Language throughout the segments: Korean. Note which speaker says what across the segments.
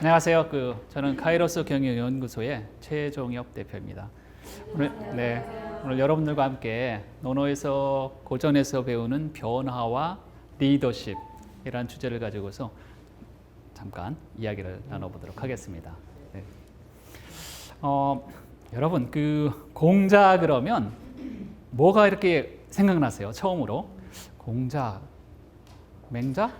Speaker 1: 안녕하세요. 저는 카이로스 경영연구소의 최종엽 대표입니다. 오늘 여러분들과 함께 노노에서 고전에서 배우는 변화와 리더십이라는 주제를 가지고서 잠깐 이야기를 나눠보도록 하겠습니다. 네. 여러분 공자 그러면 뭐가 이렇게 생각나세요? 처음으로 공자, 맹자?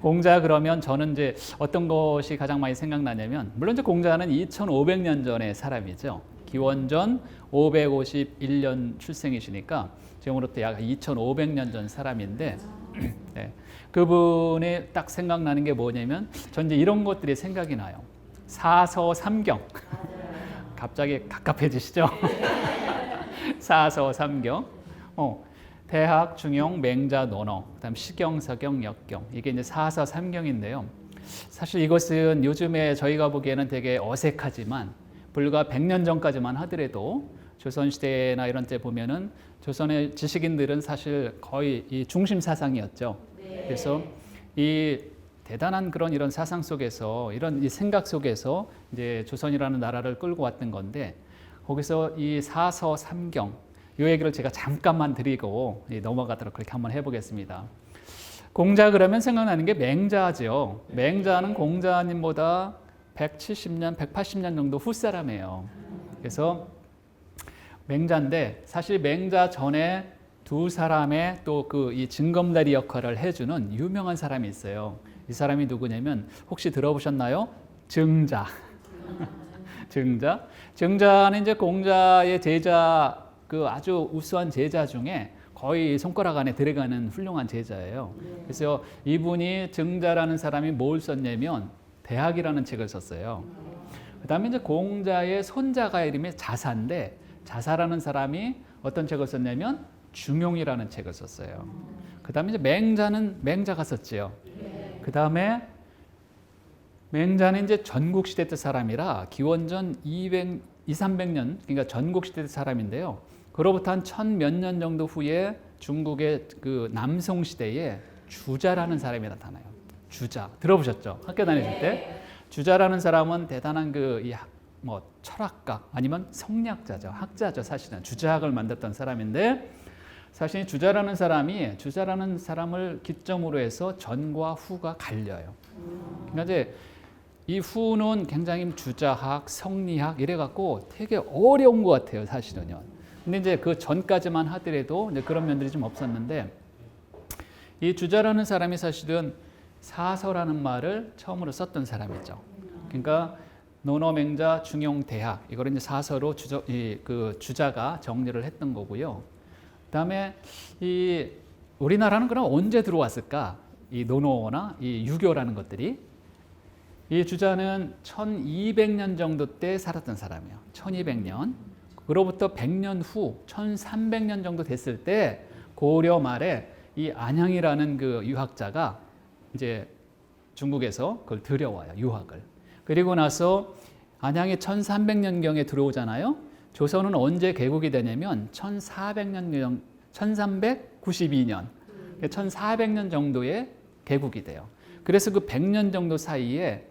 Speaker 1: 공자 그러면 저는 이제 어떤 것이 가장 많이 생각나냐면, 물론 이제 공자는 2500년 전의 사람이죠. 기원전 551년 출생이시니까 지금으로부터 약 2500년 전 사람인데, 네. 그분이 딱 생각나는 게 뭐냐면, 전 이제 이런 것들이 생각이 나요. 사서삼경. 갑자기 갑갑해지시죠? 사서삼경. 대학, 중용, 맹자, 논어, 그다음 시경, 서경, 역경, 이게 이제 사서삼경인데요. 사실 이것은 요즘에 저희가 보기에는 되게 어색하지만 불과 100년 전까지만 하더라도 조선시대나 이런 때 보면은 조선의 지식인들은 사실 거의 이 중심 사상이었죠. 그래서 이 대단한 이런 사상 속에서, 이런 이 생각 속에서 이제 조선이라는 나라를 끌고 왔던 건데, 거기서 이 사서삼경, 이 얘기를 제가 잠깐만 드리고 넘어가도록 그렇게 한번 해보겠습니다. 공자 그러면 생각나는 게 맹자죠. 맹자는 공자님보다 170년, 180년 정도 후 사람이에요. 그래서 맹자인데, 사실 맹자 전에 두 사람의 또 이 징검다리 역할을 해주는 유명한 사람이 있어요. 이 사람이 누구냐면, 혹시 들어보셨나요? 증자. 증자는 이제 공자의 제자, 아주 우수한 제자 중에 거의 손가락 안에 들어가는 훌륭한 제자예요. 그래서 이분이 증자라는 사람이 뭘 썼냐면 대학이라는 책을 썼어요. 그 다음에 이제 공자의 손자가 이름이 자사인데, 자사라는 사람이 어떤 책을 썼냐면 중용이라는 책을 썼어요. 그 다음에 이제 맹자가 썼지요. 그 다음에 맹자는 이제 전국시대 때 사람이라 기원전 200-300년, 그러니까 전국시대 때 사람인데요. 그로부터 한 1000몇 년 정도 후에 중국의 남송시대에 주자라는 사람이 나타나요. 주자. 들어보셨죠? 학교 다니실 때? 주자라는 사람은 대단한 철학가 아니면 성리학자죠. 학자죠. 사실은. 주자학을 만들었던 사람인데, 사실 주자라는 사람을 기점으로 해서 전과 후가 갈려요. 그러니까 이제 이 후는 굉장히 주자학, 성리학 이래갖고 되게 어려운 것 같아요, 사실은요. 근데 이제 그 전까지만 하더라도 이제 그런 면들이 좀 없었는데, 이 주자라는 사람이 사실은 사서라는 말을 처음으로 썼던 사람이죠. 그러니까 논어, 맹자, 중용, 대학, 이걸 이제 사서로 주자가 정리를 했던 거고요. 그다음에 이 우리나라는 그럼 언제 들어왔을까? 이 논어나 이 유교라는 것들이. 이 주자는 1200년 정도 때 살았던 사람이에요. 1200년. 그로부터 100년 후 1300년 정도 됐을 때 고려 말에 이 안양이라는 유학자가 이제 중국에서 그걸 들여와요, 유학을. 그리고 나서 안양이 1300년경에 들어오잖아요. 조선은 언제 개국이 되냐면 1392년, 1400년 정도에 개국이 돼요. 그래서 100년 정도 사이에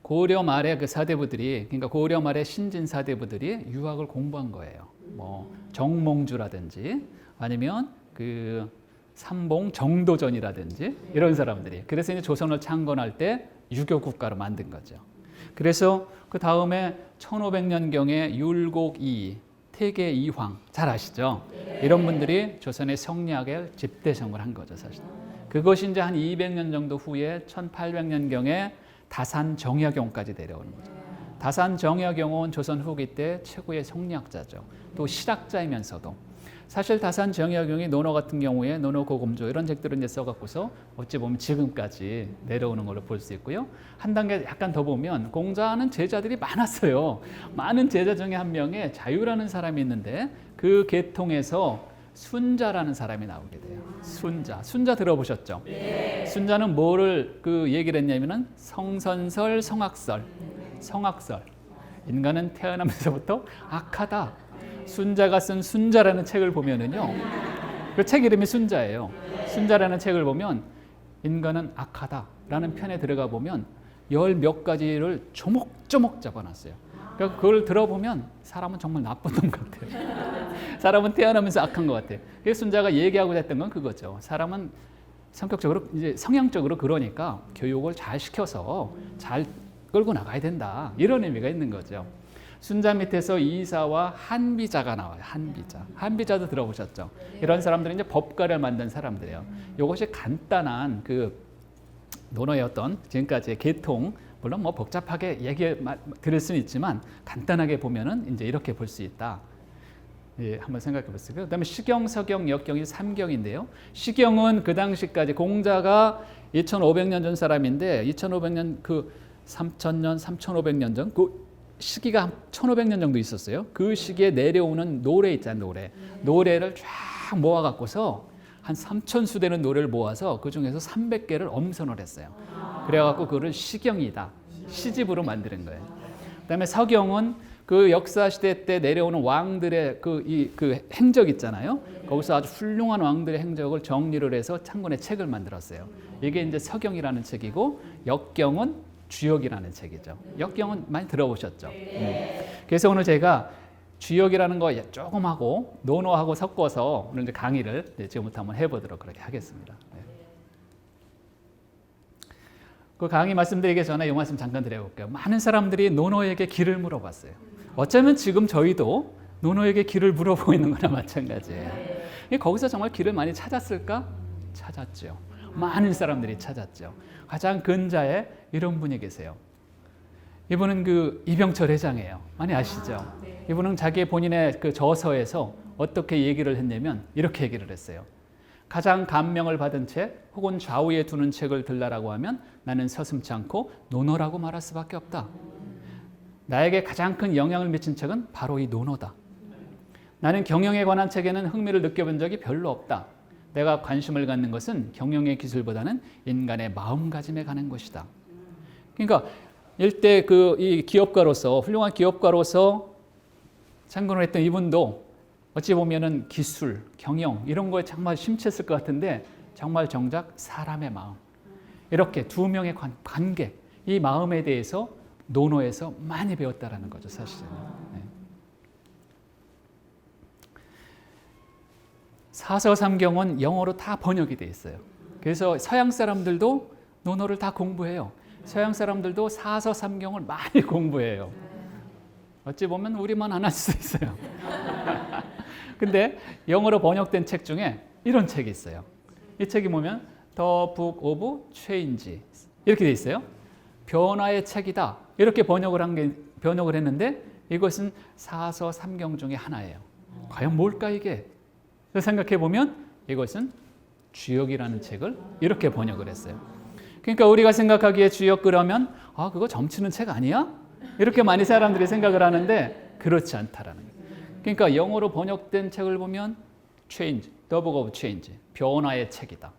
Speaker 1: 고려 말의 사대부들이, 그러니까 고려 말의 신진 사대부들이 유학을 공부한 거예요. 정몽주라든지 아니면 삼봉 정도전이라든지 이런 사람들이. 그래서 이제 조선을 창건할 때 유교 국가로 만든 거죠. 그래서 그 다음에 1500년경에 율곡이, 태계 이황, 잘 아시죠? 이런 분들이 조선의 성리학의 집대성을 한 거죠, 사실. 그것이 이제 한 200년 정도 후에 1800년경에 다산 정약용까지 내려오는 거죠. 다산 정약용은 조선 후기 때 최고의 성리학자죠. 또 실학자이면서도. 사실 다산 정약용이 논어 같은 경우에 논어 고금조 이런 책들을 이제 써갖고서 어찌 보면 지금까지 내려오는 걸로 볼 수 있고요. 한 단계 약간 더 보면 공자는 제자들이 많았어요. 많은 제자 중에 한 명의 자유라는 사람이 있는데, 그 계통에서 순자라는 사람이 나오게 돼요. 순자 들어보셨죠? 네. 순자는 뭐를 얘기를 했냐면은 성선설, 성악설. 인간은 태어나면서부터 악하다. 순자가 쓴 순자라는 책을 보면은요, 그 책 이름이 순자예요. 순자라는 책을 보면 인간은 악하다라는 편에 들어가 보면 열 몇 가지를 조목조목 잡아놨어요. 그러니까 그걸 들어보면 사람은 정말 나쁜 놈 같아요. 사람은 태어나면서 악한 것 같아요. 그래서 순자가 얘기하고자 했던 건 그거죠. 사람은 성격적으로 이제 성향적으로 그러니까 교육을 잘 시켜서 잘 끌고 나가야 된다. 이런 의미가 있는 거죠. 순자 밑에서 이사와 한비자가 나와요. 한비자. 한비자도 들어보셨죠? 이런 사람들은 이제 법가를 만든 사람들이에요. 이것이 간단한 그 논어의 어떤 지금까지의 계통, 물론 뭐 복잡하게 얘기 드릴 수는 있지만 간단하게 보면은 이제 이렇게 볼 수 있다. 예, 한번 생각해 보세요. 그다음에 시경, 서경, 역경이 3경인데요. 시경은 그 당시까지 공자가 2500년 전 사람인데 2500년 그 3000년, 3500년 전 그 시기가 한 1500년 정도 있었어요. 그 시기에 내려오는 노래 있잖아요. 노래를 쫙 모아 갖고서 한 3000수 되는 노래를 모아서 그 중에서 300개를 엄선을 했어요. 그래갖고 그거를 시경이다. 시집으로 만드는 거예요. 그다음에 서경은 그 역사 시대 때 내려오는 왕들의 그 행적 있잖아요. 거기서 아주 훌륭한 왕들의 행적을 정리를 해서 창건의 책을 만들었어요. 이게 이제 서경이라는 책이고 역경은 주역이라는 책이죠. 역경은 많이 들어보셨죠. 그래서 오늘 제가 주역이라는 거 조금 하고 논어하고 섞어서 오늘 이제 강의를 지금부터 한번 해보도록 그렇게 하겠습니다. 네. 그 강의 말씀드리기 전에 이 말씀 잠깐 드려볼게요. 많은 사람들이 논어에게 길을 물어봤어요. 어쩌면 지금 저희도 논어에게 길을 물어보고 있는 거나 마찬가지예요. 거기서 정말 길을 많이 찾았을까? 찾았죠. 많은 사람들이 찾았죠. 가장 근자에 이런 분이 계세요. 이분은 그 이병철 회장이에요. 많이 아시죠? 이분은 자기 본인의 그 저서에서 어떻게 얘기를 했냐면 이렇게 얘기를 했어요. 가장 감명을 받은 책 혹은 좌우에 두는 책을 들라라고 하면 나는 서슴지 않고 논어라고 말할 수밖에 없다. 나에게 가장 큰 영향을 미친 책은 바로 이 논어다. 나는 경영에 관한 책에는 흥미를 느껴본 적이 별로 없다. 내가 관심을 갖는 것은 경영의 기술보다는 인간의 마음가짐에 관한 것이다. 그러니까 일대 이 기업가로서 훌륭한 기업가로서 창건을 했던 이분도 어찌 보면은 기술, 경영 이런 거에 정말 심취했을 것 같은데 정말 정작 사람의 마음 이렇게 두 명의 관계 이 마음에 대해서 논어에서 많이 배웠다라는 거죠, 사실은. 네. 사서삼경은 영어로 다 번역이 돼 있어요. 그래서 서양 사람들도 논어를 다 공부해요. 서양 사람들도 사서삼경을 많이 공부해요. 어찌 보면 우리만 안 할 수 있어요. 근데 영어로 번역된 책 중에 이런 책이 있어요. 이 책이 뭐면 The Book of Change 이렇게 돼 있어요. 변화의 책이다. 이렇게 번역을 했는데 이것은 사서삼경 중에 하나예요. 과연 뭘까 이게? 생각해 보면 이것은 주역이라는 책을 이렇게 번역을 했어요. 그러니까 우리가 생각하기에 주역 그러면 그거 점치는 책 아니야? 이렇게 많이 사람들이 생각을 하는데 그렇지 않다라는 거예요. 그러니까 영어로 번역된 책을 보면 change, the book of change, 변화의 책이다.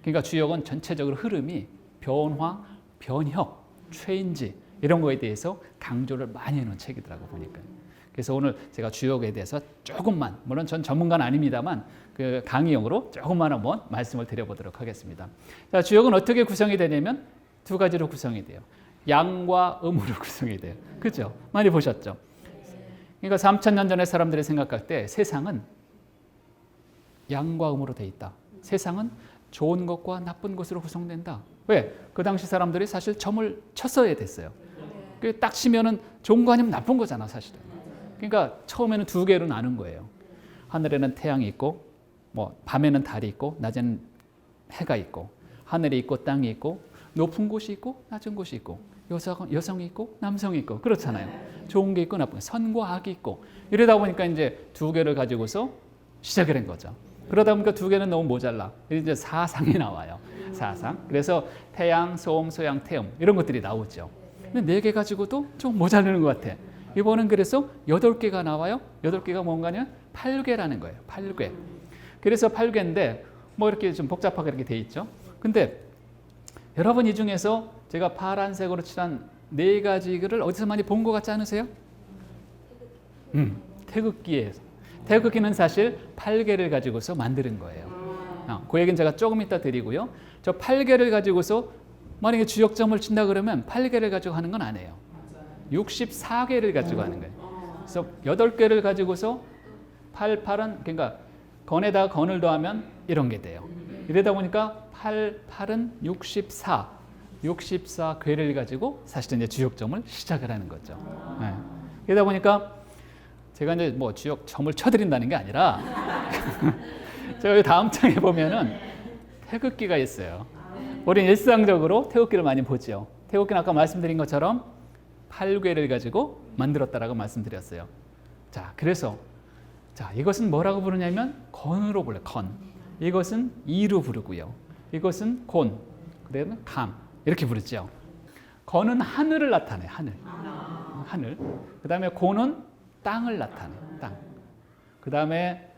Speaker 1: 그러니까 주역은 전체적으로 흐름이 변화, 변혁, change 이런 거에 대해서 강조를 많이 해놓은 책이더라고 보니까. 그래서 오늘 제가 주역에 대해서 조금만, 물론 전 전문가는 아닙니다만 그 강의용으로 조금만 한번 말씀을 드려보도록 하겠습니다. 자, 주역은 어떻게 구성이 되냐면 두 가지로 구성이 돼요. 양과 음으로 구성이 돼요. 그죠? 많이 보셨죠? 그러니까 3000년 전에 사람들이 생각할 때 세상은 양과 음으로 돼 있다. 세상은 좋은 것과 나쁜 것으로 구성된다. 왜? 그 당시 사람들이 사실 점을 쳤어야 됐어요. 딱 치면은 좋은 거 아니면 나쁜 거잖아, 사실은. 그러니까 처음에는 두 개로 나눈 거예요. 하늘에는 태양이 있고, 뭐 밤에는 달이 있고, 낮에는 해가 있고, 하늘이 있고, 땅이 있고, 높은 곳이 있고, 낮은 곳이 있고, 여성이 있고, 남성이 있고, 그렇잖아요. 좋은 게 있고, 나쁜 게, 선과 악이 있고, 이러다 보니까 이제 두 개를 가지고서 시작을 한 거죠. 그러다 보니까 두 개는 너무 모자라. 이제 사상이 나와요. 사상. 그래서 태양, 소음, 소양, 태음 이런 것들이 나오죠. 근데 네 개 가지고도 좀 모자르는 것 같아. 이번은 그래서 8개가 나와요. 8개가 뭔가냐? 8괴라는 거예요. 8괴. 그래서 8괴인데 뭐 이렇게 좀 복잡하게 이렇게 돼 있죠. 근데 여러분 이 중에서 제가 파란색으로 칠한 네 가지를 어디서 많이 본 것 같지 않으세요? 태극기에서. 태극기는 사실 8개를 가지고서 만드는 거예요. 그 얘기는 제가 조금 이따 드리고요. 저 8개를 가지고서 만약에 주역점을 친다 그러면 8개를 가지고 하는 건 아니에요. 64개를 가지고 하는 거예요. 그래서 8개를 가지고서 8은 그러니까 건에다가 건을 더하면 이런 게 돼요. 이러다 보니까 8은 64궤를 가지고 사실은 이제 주역점을 시작을 하는 거죠. 네. 그러다 보니까 제가 이제 뭐 주역점을 쳐드린다는 게 아니라 제가 다음 장에 보면은 태극기가 있어요. 우리는 일상적으로 태극기를 많이 보죠. 태극기는 아까 말씀드린 것처럼 8궤를 가지고 만들었다라고 말씀드렸어요. 자, 그래서 자, 이것은 뭐라고 부르냐면 건으로 불러요. 건. 이것은 이로 부르고요. 이것은 곤. 그다음에 감. 이렇게 부르죠. 건은 하늘을 나타내. 하늘. 그다음에 곤은 땅을 나타내. 땅. 그다음에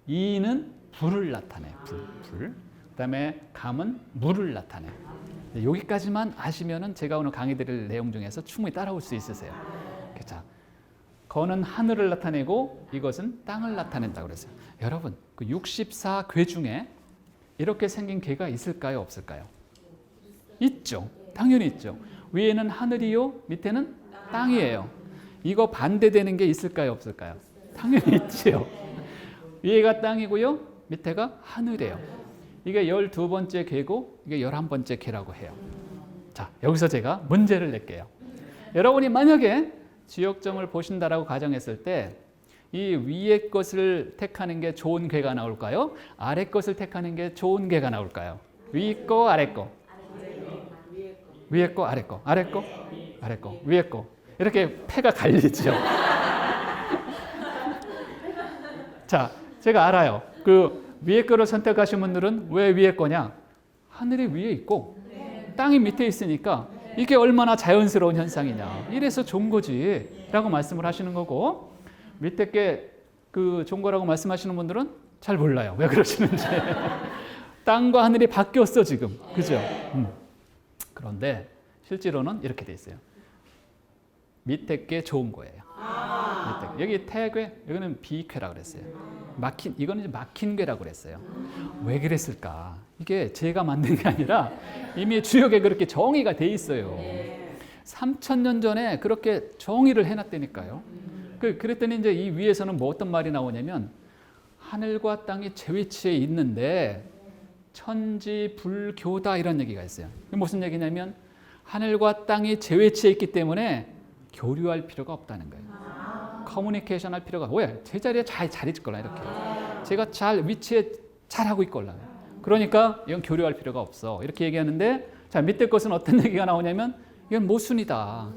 Speaker 1: 이는 불을 나타내. 불. 그다음에 감은 물을 나타내. 여기까지만 아시면은 제가 오늘 강의 드릴 내용 중에서 충분히 따라올 수 있으세요. 자, 건은 하늘을 나타내고 이것은 땅을 나타낸다고 그랬어요. 여러분, 그 64궤 중에 이렇게 생긴 궤가 있을까요, 없을까요? 있죠. 당연히 있죠. 위에는 하늘이요, 밑에는 땅이에요. 이거 반대되는 게 있을까요, 없을까요? 당연히 있죠. 위에가 땅이고요, 밑에가 하늘이에요. 이게 12번째 궤고 이게 11번째 궤라고 해요. 자, 여기서 제가 문제를 낼게요. 여러분이 만약에 주역점을 보신다라고 가정했을 때 이 위의 것을 택하는 게 좋은 궤가 나올까요? 아래 것을 택하는 게 좋은 궤가 나올까요? 위 거, 아래 거. 위에 거, 아래 거. 아래 거, 아래 거. 위에 거. 이렇게 패가 갈리죠. 자, 제가 알아요. 그 위에 거를 선택하신 분들은 왜 위에 거냐? 하늘이 위에 있고 땅이 밑에 있으니까 이게 얼마나 자연스러운 현상이냐. 이래서 좋은 거지 라고 말씀을 하시는 거고, 밑에 게 그 좋은 거라고 말씀하시는 분들은 잘 몰라요. 왜 그러시는지. 땅과 하늘이 바뀌었어 지금. 그죠? 그런데 실제로는 이렇게 돼 있어요. 밑에 게 좋은 거예요. 밑에. 여기 태궤, 여기는 비궤라고 그랬어요. 이거는 이제 막힌 궤라고 그랬어요. 왜 그랬을까? 이게 제가 만든 게 아니라 이미 주역에 그렇게 정의가 돼 있어요. 3000년 전에 그렇게 정의를 해놨다니까요. 그랬더니 이제 이 위에서는 뭐 어떤 말이 나오냐면 하늘과 땅이 제 위치에 있는데 천지불교다 이런 얘기가 있어요. 무슨 얘기냐면 하늘과 땅이 제 위치에 있기 때문에 교류할 필요가 없다는 거예요. 커뮤니케이션 할 필요가, 왜? 제 자리에 잘 있을 거라 이렇게. 제가 잘 위치에 잘 하고 있걸라. 그러니까 이건 교류할 필요가 없어. 이렇게 얘기하는데, 자, 밑에 것은 어떤 얘기가 나오냐면 이건 모순이다.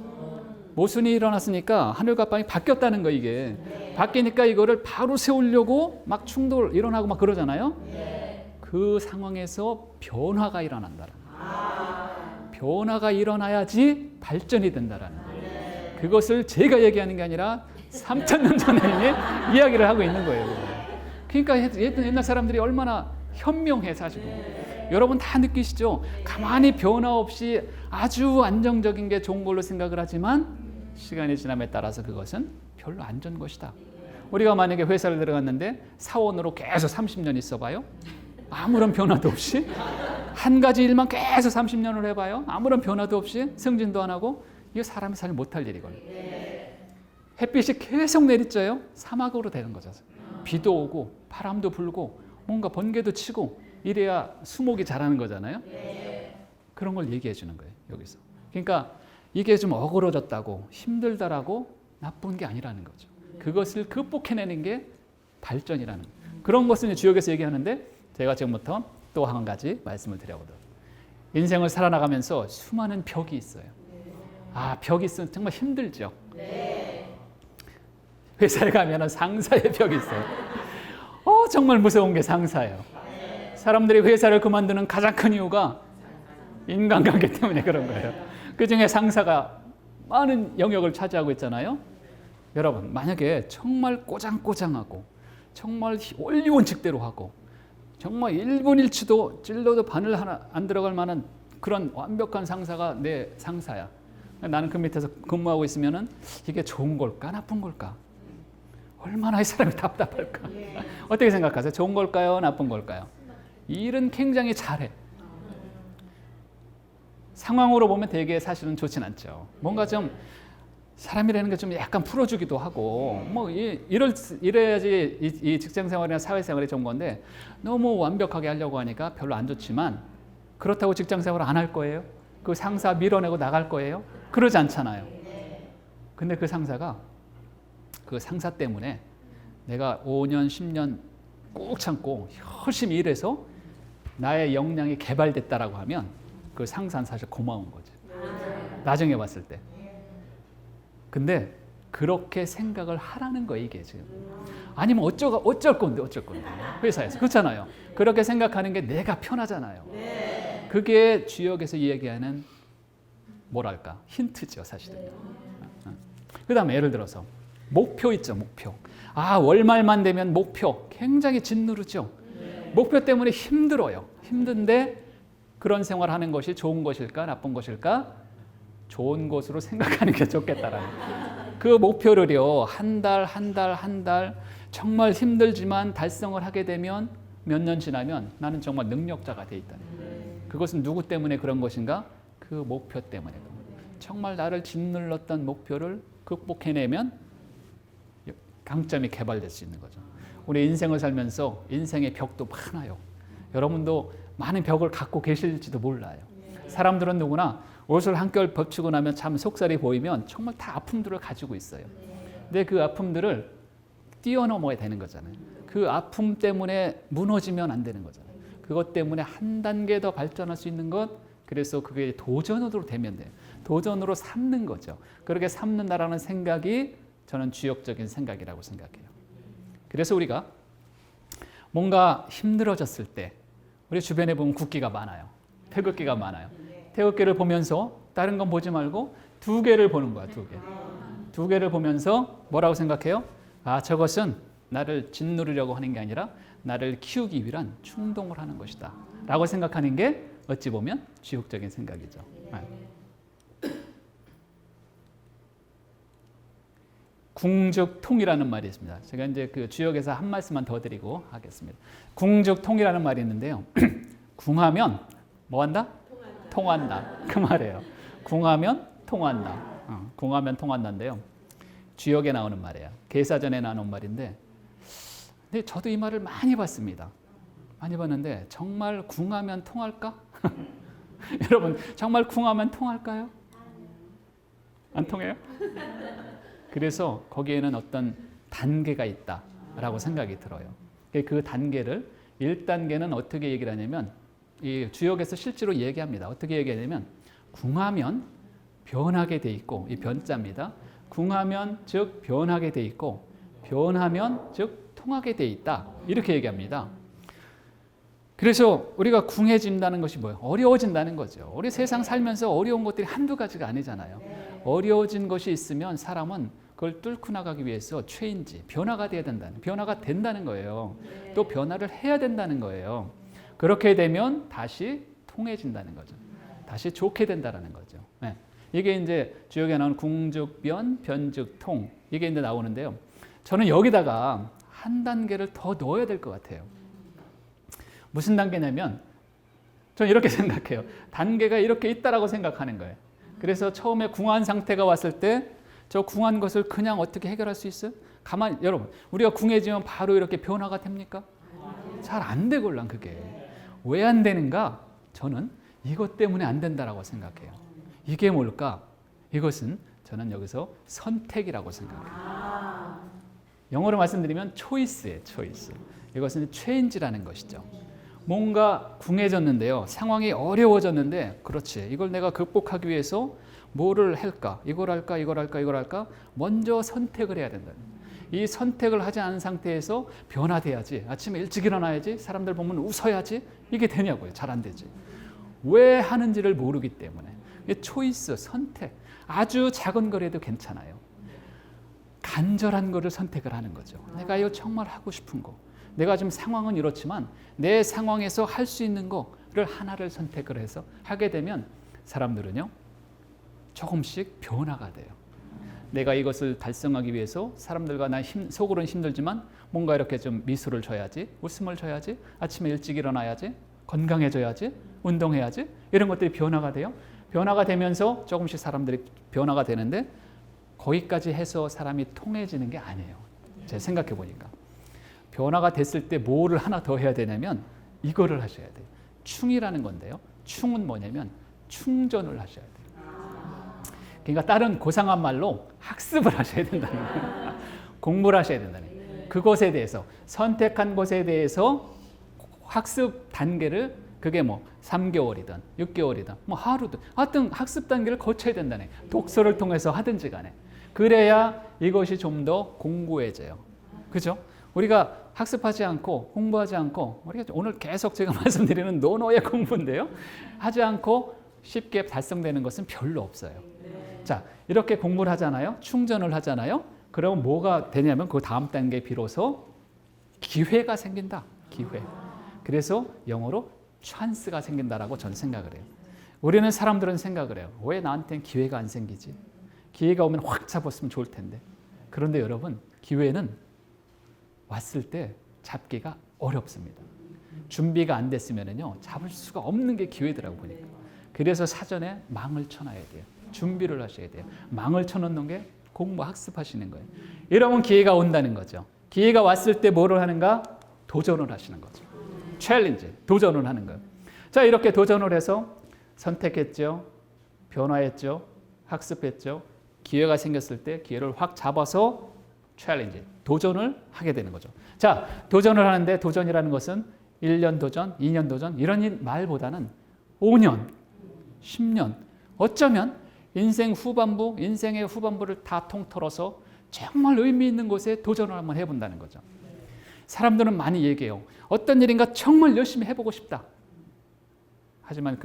Speaker 1: 모순이 일어났으니까 하늘과 땅이 바뀌었다는 거. 이게 바뀌니까 이거를 바로 세우려고 막 충돌 일어나고 막 그러잖아요. 그 상황에서 변화가 일어난다라는 거예요. 변화가 일어나야지 발전이 된다라는 거예요. 그것을 제가 얘기하는 게 아니라 3000년 전에 이미 이야기를 하고 있는 거예요. 그러니까 옛날 사람들이 얼마나 현명해 사실은. 여러분 다 느끼시죠? 가만히 변화 없이 아주 안정적인 게 좋은 걸로 생각을 하지만 시간이 지남에 따라서 그것은 별로 안 좋은 것이다. 우리가 만약에 회사를 들어갔는데 사원으로 계속 30년 있어봐요. 아무런 변화도 없이 한 가지 일만 계속 30년을 해봐요. 아무런 변화도 없이 승진도 안 하고, 이거 사람이 잘 못할 일이거든요. 햇빛이 계속 내리쬐요. 사막으로 되는 거죠. 비도 오고 바람도 불고 뭔가 번개도 치고 이래야 수목이 자라는 거잖아요. 그런 걸 얘기해 주는 거예요, 여기서. 그러니까 이게 좀 어그러졌다고 힘들다라고 나쁜 게 아니라는 거죠. 그것을 극복해내는 게 발전이라는 거예요. 그런 것을 주역에서 얘기하는데, 제가 지금부터 또 한 가지 말씀을 드려보도록. 인생을 살아나가면서 수많은 벽이 있어요. 벽이 있으면 정말 힘들죠. 회사에 가면 상사의 벽이 있어요. 정말 무서운 게 상사예요. 사람들이 회사를 그만두는 가장 큰 이유가 인간관계 때문에 그런 거예요. 그중에 상사가 많은 영역을 차지하고 있잖아요. 여러분, 만약에 정말 꼬장꼬장하고 정말 원리 원칙대로 하고 정말 1분 1초도 찔러도 바늘 하나 안 들어갈 만한 그런 완벽한 상사가 내 상사야. 나는 그 밑에서 근무하고 있으면은 이게 좋은 걸까 나쁜 걸까? 얼마나 이 사람이 답답할까? 어떻게 생각하세요? 좋은 걸까요? 나쁜 걸까요? 일은 굉장히 잘해. 상황으로 보면 되게 사실은 좋진 않죠. 뭔가 좀 사람이라는 게 좀 약간 풀어주기도 하고 뭐 이래야지 이 직장 생활이나 사회 생활이 좋은 건데 너무 완벽하게 하려고 하니까 별로 안 좋지만 그렇다고 직장 생활을 안 할 거예요? 그 상사 밀어내고 나갈 거예요? 그러지 않잖아요. 근데 그 상사가 그 상사 때문에 내가 5년, 10년 꾹 참고 열심히 일해서 나의 역량이 개발됐다라고 하면 그 상사는 사실 고마운 거죠. 나중에 봤을 때. 근데 그렇게 생각을 하라는 거예요, 이게 지금. 아니면 어쩔 건데 회사에서. 그렇잖아요. 그렇게 생각하는 게 내가 편하잖아요. 그게 주역에서 이야기하는 뭐랄까 힌트죠, 사실은. 그 다음에 예를 들어서 목표 있죠, 목표. 월말만 되면 목표 굉장히 짓누르죠. 목표 때문에 힘들어요. 힘든데 그런 생활하는 것이 좋은 것일까 나쁜 것일까? 좋은 것으로 생각하는 게 좋겠다라는 그 목표를요 한 달 정말 힘들지만 달성을 하게 되면 몇 년 지나면 나는 정말 능력자가 돼 있다는 거예요. 그것은 누구 때문에 그런 것인가? 그 목표 때문에. 정말 나를 짓눌렀던 목표를 극복해내면 강점이 개발될 수 있는 거죠. 우리 인생을 살면서 인생의 벽도 많아요. 여러분도 많은 벽을 갖고 계실지도 몰라요. 사람들은 누구나 옷을 한결 벗치고 나면 참 속살이 보이면 정말 다 아픔들을 가지고 있어요. 근데 그 아픔들을 뛰어넘어야 되는 거잖아요. 그 아픔 때문에 무너지면 안 되는 거잖아요. 그것 때문에 한 단계 더 발전할 수 있는 것, 그래서 그게 도전으로 되면 돼요. 도전으로 삼는 거죠. 그렇게 삼는다라는 생각이 저는 주역적인 생각이라고 생각해요. 그래서 우리가 뭔가 힘들어졌을 때 우리 주변에 보면 국기가 많아요. 태극기가 많아요. 태극기를 보면서 다른 건 보지 말고 두 개를 보는 거야. 두 개를 보면서 뭐라고 생각해요? 저것은 나를 짓누르려고 하는 게 아니라 나를 키우기 위한 충동을 하는 것이다 라고 생각하는 게 어찌 보면 주역적인 생각이죠. 궁죽통이라는 말이 있습니다. 제가 이제 그 주역에서 한 말씀만 더 드리고 하겠습니다. 궁죽통이라는 말이 있는데요. 궁하면 뭐 한다? 통한다. 그 말이에요. 궁하면 통한다. 궁하면 통한다인데요. 주역에 나오는 말이에요. 계사전에 나오는 말인데, 근데 저도 이 말을 많이 봤습니다. 많이 봤는데 정말 궁하면 통할까? 여러분 정말 궁하면 통할까요? 안 통해요? 그래서 거기에는 어떤 단계가 있다라고 생각이 들어요. 그 단계를 1단계는 어떻게 얘기를 하냐면 이 주역에서 실제로 얘기합니다. 어떻게 얘기하냐면 궁하면 변하게 돼 있고 이 변자입니다. 궁하면 즉 변하게 돼 있고 변하면 즉 통하게 돼 있다. 이렇게 얘기합니다. 그래서 우리가 궁해진다는 것이 뭐예요? 어려워진다는 거죠. 우리 세상 살면서 어려운 것들이 한두 가지가 아니잖아요. 어려워진 것이 있으면 사람은 그걸 뚫고 나가기 위해서 체인지, 변화가 돼야 변화가 된다는 거예요. 또 변화를 해야 된다는 거예요. 그렇게 되면 다시 통해진다는 거죠. 다시 좋게 된다는 거죠. 네. 이게 이제 주역에 나오는 궁죽변, 변죽통 이게 이제 나오는데요. 저는 여기다가 한 단계를 더 넣어야 될 것 같아요. 무슨 단계냐면 저는 이렇게 생각해요. 단계가 이렇게 있다라고 생각하는 거예요. 그래서 처음에 궁한 상태가 왔을 때 저 궁한 것을 그냥 어떻게 해결할 수 있어요? 여러분 우리가 궁해지면 바로 이렇게 변화가 됩니까? 잘 안 되걸랑 그게. 왜 안 되는가? 저는 이것 때문에 안 된다라고 생각해요. 이게 뭘까? 이것은 저는 여기서 선택이라고 생각해요. 영어로 말씀드리면 초이스예요. 초이스. 이것은 체인지라는 것이죠. 뭔가 궁해졌는데요. 상황이 어려워졌는데 그렇지. 이걸 내가 극복하기 위해서 뭐를 할까? 이걸 할까? 먼저 선택을 해야 된다. 이 선택을 하지 않은 상태에서 변화돼야지. 아침에 일찍 일어나야지. 사람들 보면 웃어야지. 이게 되냐고요. 잘 안 되지. 왜 하는지를 모르기 때문에. 초이스, 선택. 아주 작은 거라도 괜찮아요. 간절한 거를 선택을 하는 거죠. 내가 이거 정말 하고 싶은 거. 내가 지금 상황은 이렇지만 내 상황에서 할 수 있는 거를 하나를 선택을 해서 하게 되면 사람들은요. 조금씩 변화가 돼요. 내가 이것을 달성하기 위해서 사람들과 나 속으로는 힘들지만 뭔가 이렇게 좀 미소를 줘야지, 웃음을 줘야지, 아침에 일찍 일어나야지, 건강해져야지, 운동해야지, 이런 것들이 변화가 돼요. 변화가 되면서 조금씩 사람들이 변화가 되는데 거기까지 해서 사람이 통해지는 게 아니에요. 제가 생각해 보니까 변화가 됐을 때 뭐를 하나 더 해야 되냐면 이거를 하셔야 돼요. 충이라는 건데요. 충은 뭐냐면 충전을 하셔야 돼요. 그러니까 다른 고상한 말로 학습을 하셔야 된다는 거예요. 공부를 하셔야 된다는 거예요. 그것에 대해서 선택한 것에 대해서 학습 단계를 그게 뭐 3개월이든 6개월이든 뭐 하루든 하여튼 학습 단계를 거쳐야 된다는 거예요. 독서를 통해서 하든지 간에. 그래야 이것이 좀 더 공고해져요. 그죠? 우리가 학습하지 않고 공부하지 않고 우리가 오늘 계속 제가 말씀드리는 노노의 공부인데요. 하지 않고 쉽게 달성되는 것은 별로 없어요. 자, 이렇게 공부를 하잖아요. 충전을 하잖아요. 그러면 뭐가 되냐면 그 다음 단계에 비로소 기회가 생긴다. 기회. 그래서 영어로 찬스가 생긴다라고 저는 생각을 해요. 우리는 사람들은 생각을 해요. 왜 나한테는 기회가 안 생기지? 기회가 오면 확 잡았으면 좋을 텐데. 그런데 여러분, 기회는 왔을 때 잡기가 어렵습니다. 준비가 안 됐으면요 잡을 수가 없는 게 기회더라고 보니까. 그래서 사전에 망을 쳐놔야 돼요. 준비를 하셔야 돼요. 망을 쳐놓는 게 공부 학습하시는 거예요. 이러면 기회가 온다는 거죠. 기회가 왔을 때 뭐를 하는가? 도전을 하시는 거죠. 챌린지, 도전을 하는 거예요. 자, 이렇게 도전을 해서 선택했죠. 변화했죠. 학습했죠. 기회가 생겼을 때 기회를 확 잡아서 챌린지, 도전을 하게 되는 거죠. 자, 도전을 하는데 도전이라는 것은 1년 도전, 2년 도전 이런 말보다는 5년, 10년, 어쩌면 인생의 후반부를 다 통틀어서 정말 의미 있는 곳에 도전을 한번 해본다는 거죠. 사람들은 많이 얘기해요. 어떤 일인가 정말 열심히 해보고 싶다. 하지만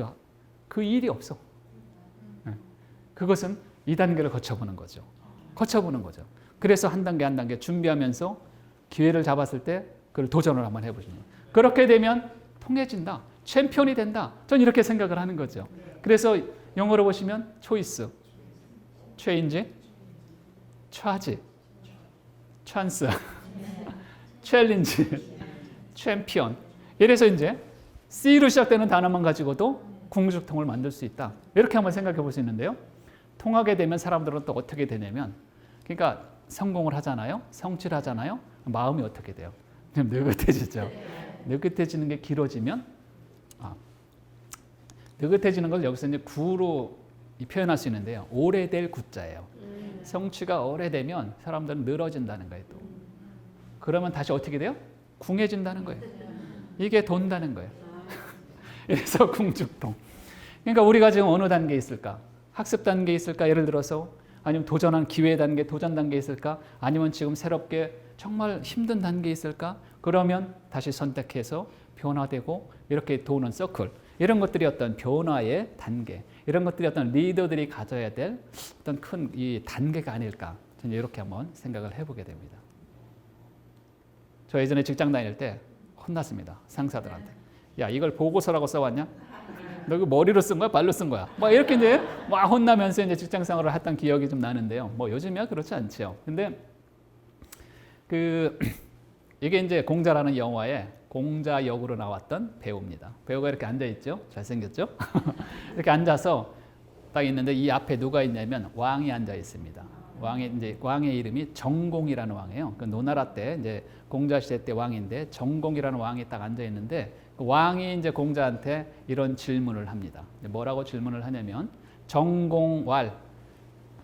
Speaker 1: 그 일이 없어. 그것은 2단계를 거쳐보는 거죠. 그래서 한 단계 한 단계 준비하면서 기회를 잡았을 때 그걸 도전을 한번 해보시는 거예요. 그렇게 되면 통해진다. 챔피언이 된다. 전 이렇게 생각을 하는 거죠. 그래서 영어로 보시면 초이스, 체인지, 차지, 찬스, 챌린지, 챔피언. 이래서 이제 C로 시작되는 단어만 가지고도 궁극통을 만들 수 있다. 이렇게 한번 생각해 볼 수 있는데요. 통하게 되면 사람들은 또 어떻게 되냐면, 그러니까 성공을 하잖아요. 성취를 하잖아요. 마음이 어떻게 돼요? 좀 느긋해지죠. 느긋해지는 게 길어지면, 느긋해지는 걸 여기서 이제 구로 표현할 수 있는데요. 오래될 구자예요. 성취가 오래되면 사람들은 늘어진다는 거예요. 또. 그러면 다시 어떻게 돼요? 궁해진다는 거예요. 이게 돈다는 거예요. 그래서 궁죽통. 그러니까 우리가 지금 어느 단계에 있을까? 학습 단계에 있을까? 예를 들어서 아니면 도전한 기회 단계, 도전 단계에 있을까? 아니면 지금 새롭게 정말 힘든 단계에 있을까? 그러면 다시 선택해서 변화되고 이렇게 도는 서클. 이런 것들이 어떤 변화의 단계, 이런 것들이 어떤 리더들이 가져야 될 어떤 큰 이 단계가 아닐까? 저는 이렇게 한번 생각을 해보게 됩니다. 저 예전에 직장 다닐 때 혼났습니다. 상사들한테. 야, 이걸 보고서라고 써왔냐? 너 이거 머리로 쓴 거야? 발로 쓴 거야? 뭐 이렇게 이제 막 혼나면서 이제 직장 생활을 했던 기억이 좀 나는데요. 뭐 요즘이야 그렇지 않죠. 근데 이게 이제 공자라는 영화에 공자 역으로 나왔던 배우입니다. 배우가 이렇게 앉아 있죠. 잘생겼죠? 이렇게 앉아서 딱 있는데 이 앞에 누가 있냐면 왕이 앉아 있습니다. 왕의 이름이 정공이라는 왕이에요. 그 노나라 때 이제 공자 시대 때 왕인데 정공이라는 왕이 딱 앉아 있는데 그 왕이 이제 공자한테 이런 질문을 합니다. 뭐라고 질문을 하냐면 정공왈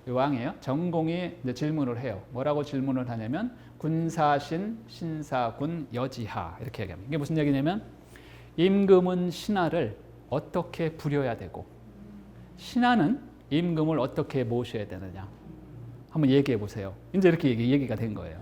Speaker 1: 왕이에요. 정공이 이제 질문을 해요. 뭐라고 질문을 하냐면 군사신 신사군 여지하 이렇게 얘기합니다. 이게 무슨 얘기냐면 임금은 신하를 어떻게 부려야 되고 신하는 임금을 어떻게 모셔야 되느냐. 한번 얘기해 보세요. 이제 이렇게 얘기가 된 거예요.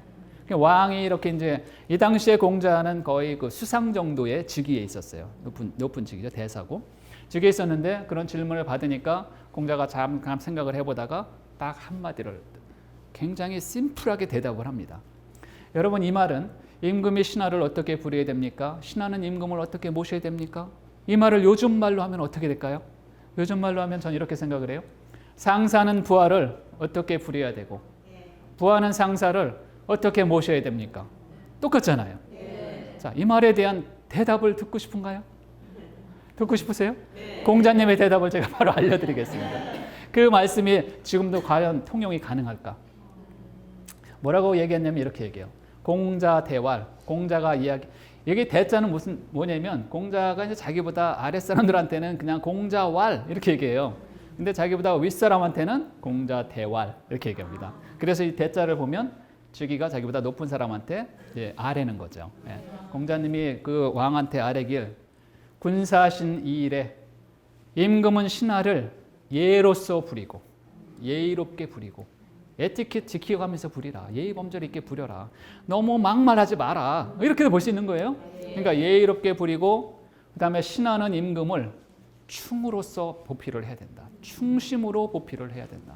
Speaker 1: 왕이 이렇게 이제 이 당시에 공자는 거의 그 수상 정도의 직위에 있었어요. 높은 직위죠. 대사고. 직위에 있었는데 그런 질문을 받으니까 공자가 잠깐 생각을 해보다가 딱 한마디를 굉장히 심플하게 대답을 합니다. 여러분 이 말은 임금이 신하를 어떻게 부려야 됩니까? 신하는 임금을 어떻게 모셔야 됩니까? 이 말을 요즘 말로 하면 어떻게 될까요? 요즘 말로 하면 전 이렇게 생각을 해요. 상사는 부하를 어떻게 부려야 되고 부하는 상사를 어떻게 모셔야 됩니까? 똑같잖아요. 자, 이 말에 대한 대답을 듣고 싶은가요? 듣고 싶으세요? 공자님의 대답을 제가 바로 알려드리겠습니다. 그 말씀이 지금도 과연 통용이 가능할까? 뭐라고 얘기했냐면 이렇게 얘기해요. 공자 대왈, 공자가 이야기, 여기 대자는 뭐냐면 공자가 이제 자기보다 아랫사람들한테는 그냥 공자왈 이렇게 얘기해요. 근데 자기보다 윗사람한테는 공자 대왈 이렇게 얘기합니다. 그래서 이 대자를 보면 주기가 자기보다 높은 사람한테 이제 아래는 거죠. 예. 공자님이 그 왕한테 아래길 군사신 이일에 임금은 신하를 예로서 부리고 예의롭게 부리고 에티켓 지켜가면서 부리라. 예의 범절 있게 부려라. 너무 막말하지 마라. 이렇게도 볼 수 있는 거예요. 그러니까 예의롭게 부리고 그다음에 신하는 임금을 충으로서 보필을 해야 된다. 충심으로 보필을 해야 된다.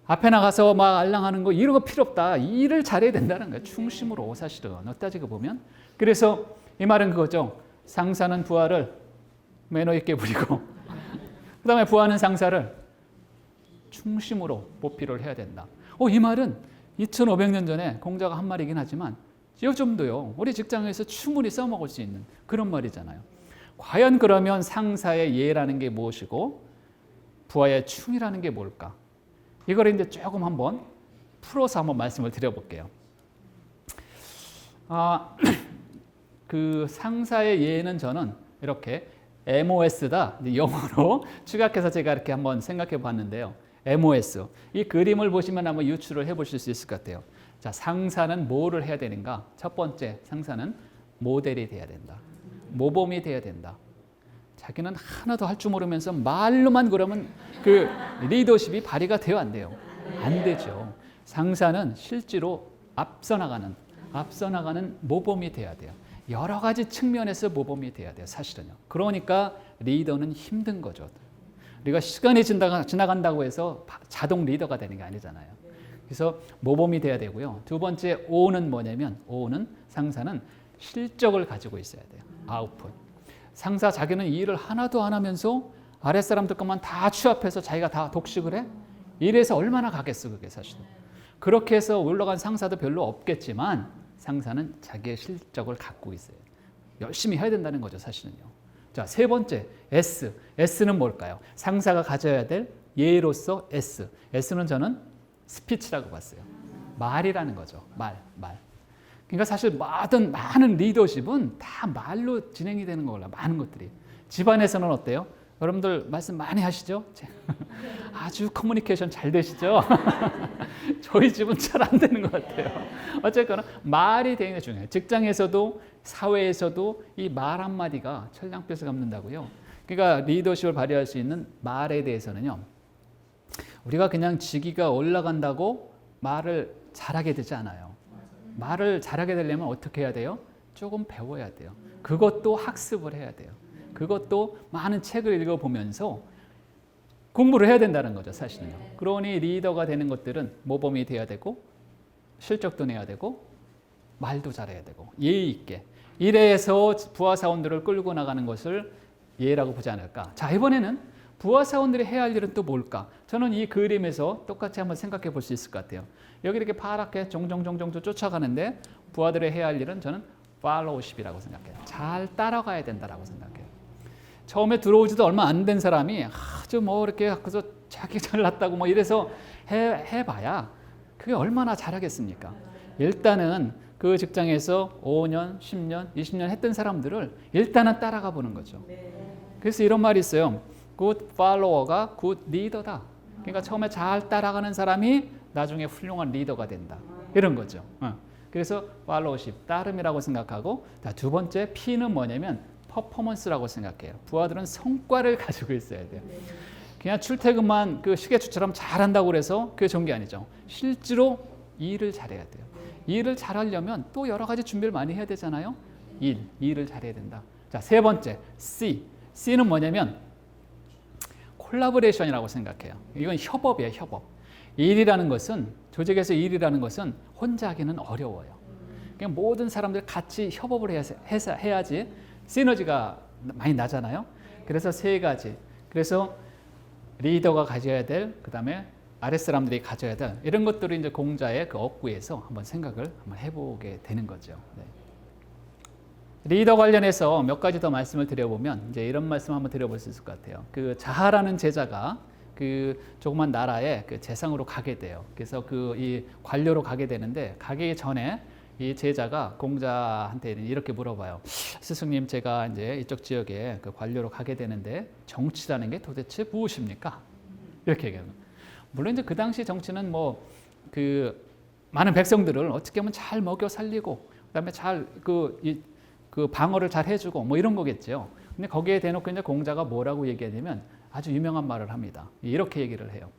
Speaker 1: 앞에 나가서 막 알랑하는 거 이런 거 필요 없다. 일을 잘해야 된다는 거예요. 충심으로 사실은 따지고 보면. 그래서 이 말은 그거죠. 상사는 부하를 매너 있게 부리고 그다음에 부하는 상사를 충심으로 보필을 해야 된다. 이 말은 2500년 전에 공자가 한 말이긴 하지만 요즘도요. 우리 직장에서 충분히 써먹을 수 있는 그런 말이잖아요. 과연 그러면 상사의 예라는 게 무엇이고 부하의 충이라는 게 뭘까? 이걸 이제 조금 한번 풀어서 한번 말씀을 드려볼게요. 그 상사의 예는 저는 이렇게 MOS다 영어로 축약해서 제가 이렇게 한번 생각해 봤는데요. MOS 이 그림을 보시면 한번 유추를 해보실 수 있을 것 같아요. 자, 상사는 뭐를 해야 되는가? 첫 번째 상사는 모델이 돼야 된다. 모범이 돼야 된다. 자기는 하나도 할 줄 모르면서 말로만 그러면 그 리더십이 발휘가 돼요, 안 돼요? 안 되죠. 상사는 실제로 앞서 나가는 모범이 돼야 돼요. 여러 가지 측면에서 모범이 돼야 돼요, 사실은요. 그러니까 리더는 힘든 거죠. 우리가 시간이 지나간다고 해서 자동 리더가 되는 게 아니잖아요. 그래서 모범이 돼야 되고요. 두 번째 O는 뭐냐면 O는 상사는 실적을 가지고 있어야 돼요. 아웃풋. 상사 자기는 이 일을 하나도 안 하면서 아랫사람들 것만 다 취합해서 자기가 다 독식을 해? 이래서 얼마나 가겠어 그게 사실은. 그렇게 해서 올라간 상사도 별로 없겠지만 상사는 자기의 실적을 갖고 있어요. 열심히 해야 된다는 거죠 사실은요. 자, 세 번째 S. S는 뭘까요? 상사가 가져야 될 예로서 S. S는 저는 스피치라고 봤어요. 말이라는 거죠. 말. 그러니까 사실 많은 리더십은 다 말로 진행이 되는 거라 많은 것들이. 집안에서는 어때요? 여러분들 말씀 많이 하시죠? 아주 커뮤니케이션 잘 되시죠? 저희 집은 잘 안 되는 것 같아요. 어쨌거나 말이 되게 중요해요. 직장에서도 사회에서도 이 말 한마디가 천냥빚을 갚는다고요. 그러니까 리더십을 발휘할 수 있는 말에 대해서는요. 우리가 그냥 직위가 올라간다고 말을 잘하게 되지 않아요. 말을 잘하게 되려면 어떻게 해야 돼요? 조금 배워야 돼요. 그것도 학습을 해야 돼요. 그것도 많은 책을 읽어보면서 공부를 해야 된다는 거죠, 사실은요. 그러니 리더가 되는 것들은 모범이 돼야 되고 실적도 내야 되고 말도 잘해야 되고 예의 있게 이래서 부하 사원들을 끌고 나가는 것을 예라고 보지 않을까. 자, 이번에는 부하 사원들이 해야 할 일은 또 뭘까? 저는 이 그림에서 똑같이 한번 생각해 볼 수 있을 것 같아요. 여기 이렇게 파랗게 종종 쫓아가는데 부하들이 해야 할 일은 저는 팔로우십이라고 생각해요. 잘 따라가야 된다라고 생각해요. 처음에 들어오지도 얼마 안 된 사람이 아주 이렇게 그래서 자기 잘났다고 이래서 해봐야 그게 얼마나 잘하겠습니까? 일단은 그 직장에서 5년, 10년, 20년 했던 사람들을 일단은 따라가 보는 거죠. 그래서 이런 말이 있어요. good follower가 good leader다. 그러니까 처음에 잘 따라가는 사람이 나중에 훌륭한 리더가 된다. 이런 거죠. 그래서 팔로우십, 따름이라고 생각하고 두 번째 P는 뭐냐면 퍼포먼스라고 생각해요. 부하들은 성과를 가지고 있어야 돼요. 그냥 출퇴근만 그 시계추처럼 잘한다고 그래서 그게 좋은 게 아니죠. 실제로 일을 잘해야 돼요. 일을 잘하려면 또 여러 가지 준비를 많이 해야 되잖아요. 일을 잘해야 된다. 자, 세 번째 C. C는 뭐냐면 콜라보레이션이라고 생각해요. 이건 협업이에요, 협업. 일이라는 것은 조직에서 일이라는 것은 혼자 하기는 어려워요. 그냥 모든 사람들 같이 협업을 해야지 시너지가 많이 나잖아요. 그래서 세 가지. 그래서 리더가 가져야 될 그다음에 아랫사람들이 가져야 될 이런 것들을 이제 공자의 그 업구에서 한번 생각을 한번 해보게 되는 거죠. 네. 리더 관련해서 몇 가지 더 말씀을 드려보면 이제 이런 말씀 한번 드려볼 수 있을 것 같아요. 그 자하라는 제자가 그 조그만 나라의 그 재상으로 가게 돼요. 그래서 그 이 관료로 가게 되는데 가기 전에 이 제자가 공자한테 이렇게 물어봐요. 스승님, 제가 이제 이쪽 지역에 그 관료로 가게 되는데 정치라는 게 도대체 무엇입니까? 이렇게 얘기해요. 물론 이제 그 당시 정치는 뭐 그 많은 백성들을 어떻게 하면 잘 먹여 살리고 그다음에 잘 그 방어를 잘 해주고 뭐 이런 거겠죠. 근데 거기에 대놓고 이제 공자가 뭐라고 얘기하냐면 아주 유명한 말을 합니다. 이렇게 얘기를 해요.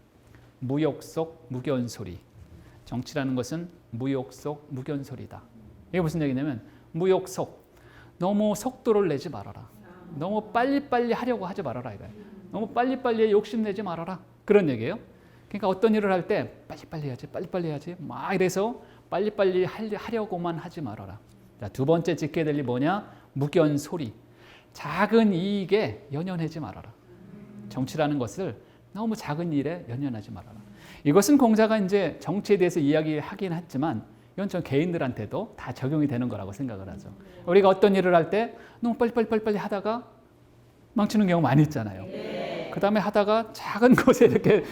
Speaker 1: 무욕 속 무견소리. 정치라는 것은 무욕 속 무견소리다. 이게 무슨 얘기냐면 무욕 속, 너무 속도를 내지 말아라. 너무 빨리빨리 하려고 하지 말아라 이거예요. 너무 빨리빨리 욕심내지 말아라. 그런 얘기예요. 그러니까 어떤 일을 할 때 빨리빨리 해야지, 빨리빨리 해야지 막 이래서 빨리빨리 하려고만 하지 말아라. 자, 두 번째 지켜야 될 일이 뭐냐? 무견소리. 작은 이익에 연연하지 말아라. 정치라는 것을 너무 작은 일에 연연하지 말아라. 이것은 공자가 이제 정치에 대해서 이야기하긴 했지만 이건 전 개인들한테도 다 적용이 되는 거라고 생각을 하죠. 우리가 어떤 일을 할 때 너무 빨리 하다가 망치는 경우 많이 있잖아요. 그 다음에 하다가 작은 것에 이렇게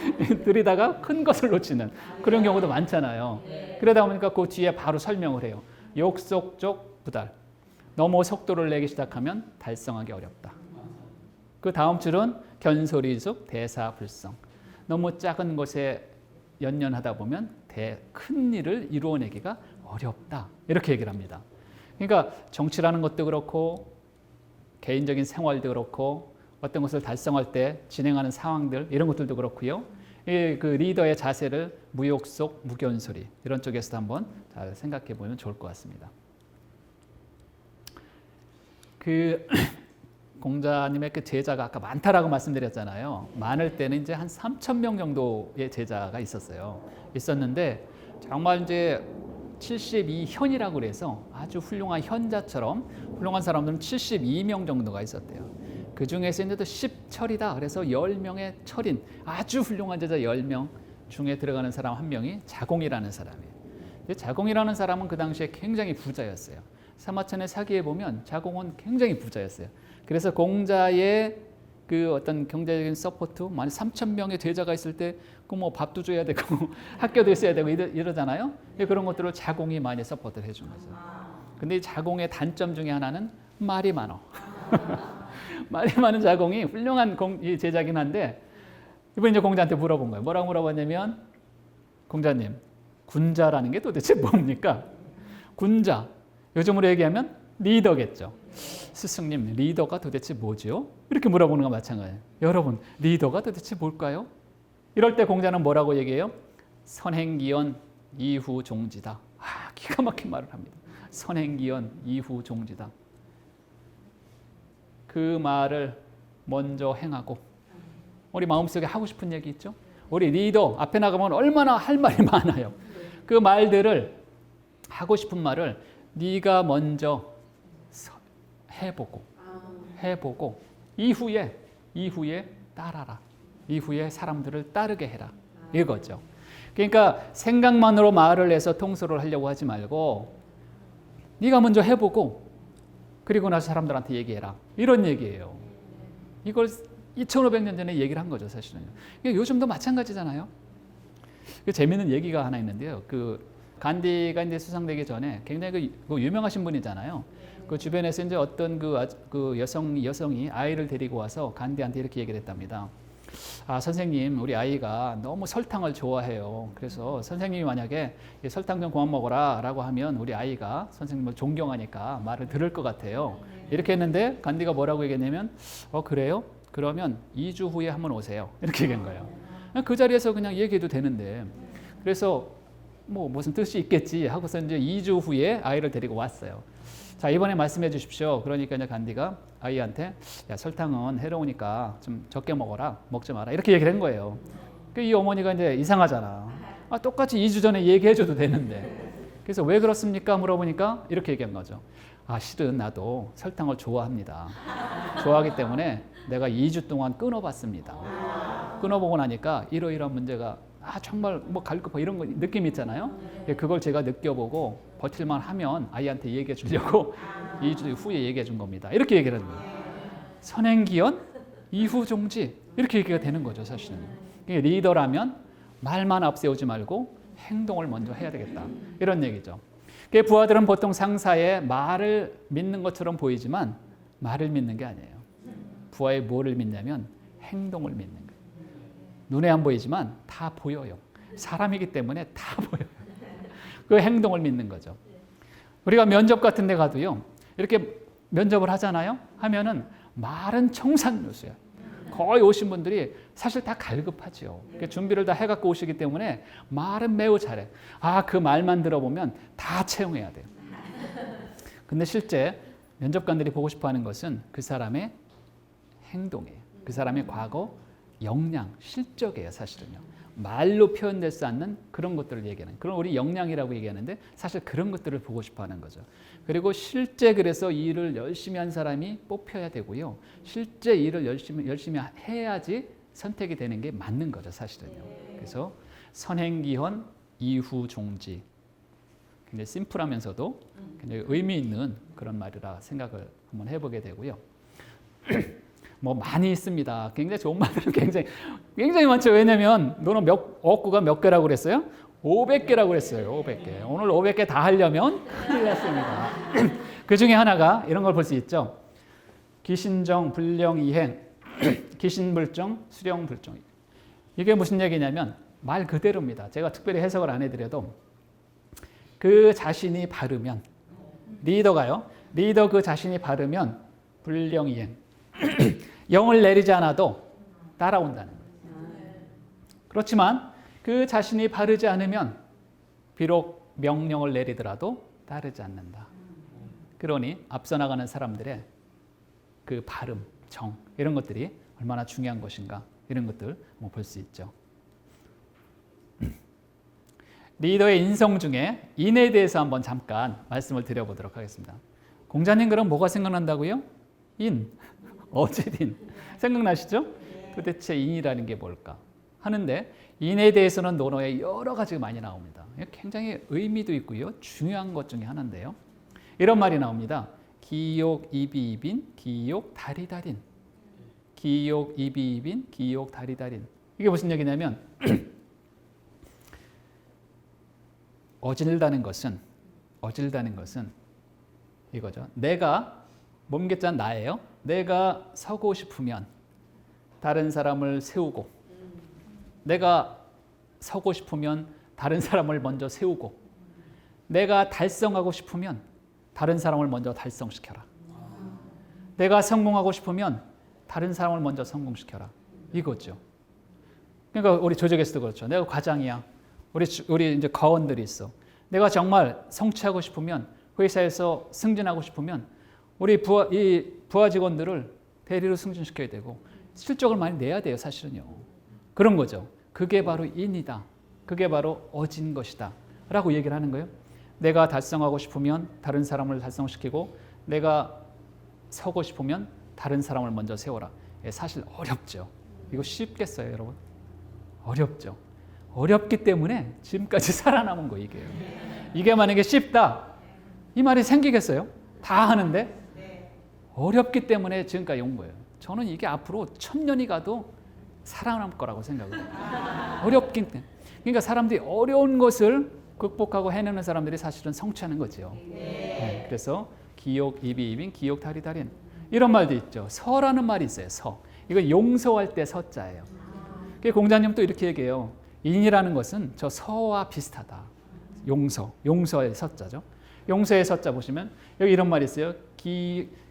Speaker 1: 들이다가 큰 것을 놓치는 그런 경우도 많잖아요. 그러다 보니까 그 뒤에 바로 설명을 해요. 욕속적 부달. 너무 속도를 내기 시작하면 달성하기 어렵다. 그 다음 줄은 견소리적 대사불성. 너무 작은 것에 연연하다 보면 큰 일을 이루어내기가 어렵다. 이렇게 얘기를 합니다. 그러니까 정치라는 것도 그렇고 개인적인 생활도 그렇고 어떤 것을 달성할 때 진행하는 상황들 이런 것들도 그렇고요. 그 리더의 자세를 무욕속 무견소리 이런 쪽에서 한번 잘 생각해 보면 좋을 것 같습니다. 그 공자님의 그 제자가 아까 많다라고 말씀드렸잖아요. 많을 때는 이제 한 3,000명 정도의 제자가 있었는데 정말 이제 72현이라고 그래서 아주 훌륭한 현자처럼 훌륭한 사람들은 72명 정도가 있었대요. 그 중에서 이제 또 10철이다. 그래서 10명의 철인 아주 훌륭한 제자 10명 중에 들어가는 사람 한 명이 자공이라는 사람이에요. 자공이라는 사람은 그 당시에 굉장히 부자였어요. 사마천의 사기에 보면 자공은 굉장히 부자였어요. 그래서 공자의 그 어떤 경제적인 서포트, 만 3,000명의 제자가 있을 때 그 뭐 밥도 줘야 되고 학교도 있어야 되고 이러잖아요. 그런 것들을 자공이 많이 서포트를 해준 거죠. 근데 이 자공의 단점 중에 하나는 말이 많어. 말이 많은 자공이 훌륭한 제자긴 한데 이번 이제 공자한테 물어본 거예요. 뭐라고 물어봤냐면 공자님, 군자라는 게 도대체 뭡니까? 군자, 요즘으로 얘기하면 리더겠죠. 스승님, 리더가 도대체 뭐죠? 이렇게 물어보는 거 마찬가지예요. 여러분, 리더가 도대체 뭘까요? 이럴 때 공자는 뭐라고 얘기해요? 선행기연 이후종지다. 기가 막힌 말을 합니다. 선행기연 이후종지다. 그 말을 먼저 행하고 우리 마음속에 하고 싶은 얘기 있죠? 우리 리더 앞에 나가면 얼마나 할 말이 많아요. 그 말들을 하고 싶은 말을 네가 먼저 해보고 이후에 따라라. 이후에 사람들을 따르게 해라. 이거죠. 그러니까 생각만으로 말을 해서 통솔을 하려고 하지 말고 네가 먼저 해보고 그리고 나서 사람들한테 얘기해라. 이런 얘기예요. 이걸 2500년 전에 얘기를 한 거죠, 사실은. 요즘도 마찬가지잖아요. 재미있는 얘기가 하나 있는데요. 그 간디가 이제 수상되기 전에 굉장히 그 유명하신 분이잖아요. 그 주변에서 이제 어떤 그 여성이 아이를 데리고 와서 간디한테 이렇게 얘기를 했답니다. 선생님, 우리 아이가 너무 설탕을 좋아해요. 그래서 선생님이 만약에 설탕 좀 그만 먹어라 라고 하면 우리 아이가 선생님을 존경하니까 말을 들을 것 같아요. 이렇게 했는데 간디가 뭐라고 얘기했냐면 그래요? 그러면 2주 후에 한번 오세요. 이렇게 얘기한 거예요. 그 자리에서 그냥 얘기해도 되는데 그래서 뭐 무슨 뜻이 있겠지 하고서 이제 2주 후에 아이를 데리고 왔어요. 자, 이번에 말씀해 주십시오. 그러니까 이제 간디가 아이한테 야, 설탕은 해로우니까 좀 적게 먹어라. 먹지 마라. 이렇게 얘기를 한 거예요. 이 어머니가 이제 이상하잖아. 똑같이 2주 전에 얘기해 줘도 되는데. 그래서 왜 그렇습니까? 물어보니까 이렇게 얘기한 거죠. 실은 나도 설탕을 좋아합니다. 좋아하기 때문에 내가 2주 동안 끊어봤습니다. 끊어보고 나니까 이러이러한 문제가 정말 뭐 갈급하 이런 거 느낌 있잖아요. 그걸 제가 느껴보고 버틸만 하면 아이한테 얘기해 주려고 2주 후에 얘기해 준 겁니다. 이렇게 얘기를 하는 거예요. 선행기원, 이후 종지 이렇게 얘기가 되는 거죠, 사실은. 리더라면 말만 앞세우지 말고 행동을 먼저 해야 되겠다. 이런 얘기죠. 부하들은 보통 상사의 말을 믿는 것처럼 보이지만 말을 믿는 게 아니에요. 부하의 뭐를 믿냐면 행동을 믿는 거예요. 눈에 안 보이지만 다 보여요. 사람이기 때문에 다 보여요. 그 행동을 믿는 거죠. 우리가 면접 같은 데 가도요. 이렇게 면접을 하잖아요. 하면은 말은 청산유수야. 거의 오신 분들이 사실 다 갈급하죠. 준비를 다 해갖고 오시기 때문에 말은 매우 잘해. 그 말만 들어보면 다 채용해야 돼요. 근데 실제 면접관들이 보고 싶어하는 것은 그 사람의 행동이에요. 그 사람의 과거, 역량, 실적이에요. 사실은요. 말로 표현될 수 않는 그런 것들을 얘기하는, 그런 우리 역량이라고 얘기하는데 사실 그런 것들을 보고 싶어하는 거죠. 그리고 실제 그래서 일을 열심히 한 사람이 뽑혀야 되고요. 실제 일을 열심히 해야지 선택이 되는 게 맞는 거죠, 사실은요. 그래서 선행기헌, 이후 종지. 굉장히 심플하면서도 굉장히 의미 있는 그런 말이라 생각을 한번 해보게 되고요. 뭐 많이 있습니다. 굉장히 좋은 말들은 굉장히 많죠. 왜냐면 너는 어구가 몇 개라고 그랬어요? 500개라고 그랬어요. 500개. 오늘 500개 다 하려면 큰일 났습니다. 그 중에 하나가 이런 걸 볼 수 있죠. 기신정, 불령, 이행, 기신불정, 수령불정. 이게 무슨 얘기냐면 말 그대로입니다. 제가 특별히 해석을 안 해드려도 그 자신이 바르면, 리더가요. 리더 그 자신이 바르면 불령, 이행. 영을 내리지 않아도 따라온다는 거예요. 그렇지만 그 자신이 바르지 않으면 비록 명령을 내리더라도 따르지 않는다. 그러니 앞서 나가는 사람들의 그 발음, 정 이런 것들이 얼마나 중요한 것인가 이런 것들 볼 수 있죠. 리더의 인성 중에 인에 대해서 한번 잠깐 말씀을 드려보도록 하겠습니다. 공자님 그럼 뭐가 생각난다고요? 인. 어제딘 생각나시죠? 도대체 인이라는 게 뭘까 하는데 인에 대해서는 논어에 여러 가지가 많이 나옵니다. 굉장히 의미도 있고요. 중요한 것 중에 하나인데요. 이런 말이 나옵니다. 기욕 이비이빈 기욕 다리다린. 기욕 이비이빈 기욕 다리다린. 이게 무슨 얘기냐면 어질다는 것은 이거죠. 내가 몸개짠 나예요. 내가 서고 싶으면 다른 사람을 세우고, 내가 서고 싶으면 다른 사람을 먼저 세우고, 내가 달성하고 싶으면 다른 사람을 먼저 달성시켜라. 내가 성공하고 싶으면 다른 사람을 먼저 성공시켜라. 이거죠. 그러니까 우리 조직에서도 그렇죠. 내가 과장이야. 우리 이제 과원들이 있어. 내가 정말 성취하고 싶으면, 회사에서 승진하고 싶으면 우리 부하 직원들을 대리로 승진시켜야 되고 실적을 많이 내야 돼요. 사실은요. 그런 거죠. 그게 바로 인이다. 그게 바로 어진 것이다. 라고 얘기를 하는 거예요. 내가 달성하고 싶으면 다른 사람을 달성시키고 내가 서고 싶으면 다른 사람을 먼저 세워라. 사실 어렵죠. 이거 쉽겠어요, 여러분? 어렵죠. 어렵기 때문에 지금까지 살아남은 거 이게요. 이게 만약에 쉽다. 이 말이 생기겠어요? 다 하는데 어렵기 때문에 지금까지 온 거예요. 저는 이게 앞으로 1000년이 가도 살아남을 거라고 생각을 해요. 어렵기 때문에. 그러니까 사람들이 어려운 것을 극복하고 해내는 사람들이 사실은 성취하는 거죠. 네, 그래서 기욕 이비이빈 기욕 다리다린 이런 말도 있죠. 서라는 말이 있어요. 서. 이거 용서할 때 서자예요. 공자님 또 이렇게 얘기해요. 인이라는 것은 저 서와 비슷하다. 용서의 서자죠. 용서의 서자 보시면 여기 이런 말이 있어요.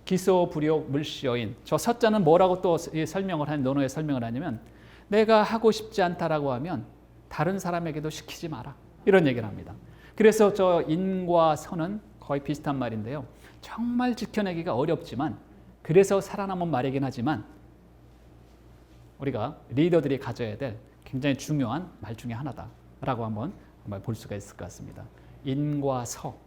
Speaker 1: 기소 불욕 물시여인. 저 서자는 뭐라고 또 논어에 설명을 하냐면 내가 하고 싶지 않다라고 하면 다른 사람에게도 시키지 마라. 이런 얘기를 합니다. 그래서 저 인과 서는 거의 비슷한 말인데요. 정말 지켜내기가 어렵지만 그래서 살아남은 말이긴 하지만 우리가 리더들이 가져야 될 굉장히 중요한 말 중에 하나다라고 한번 볼 수가 있을 것 같습니다. 인과 서.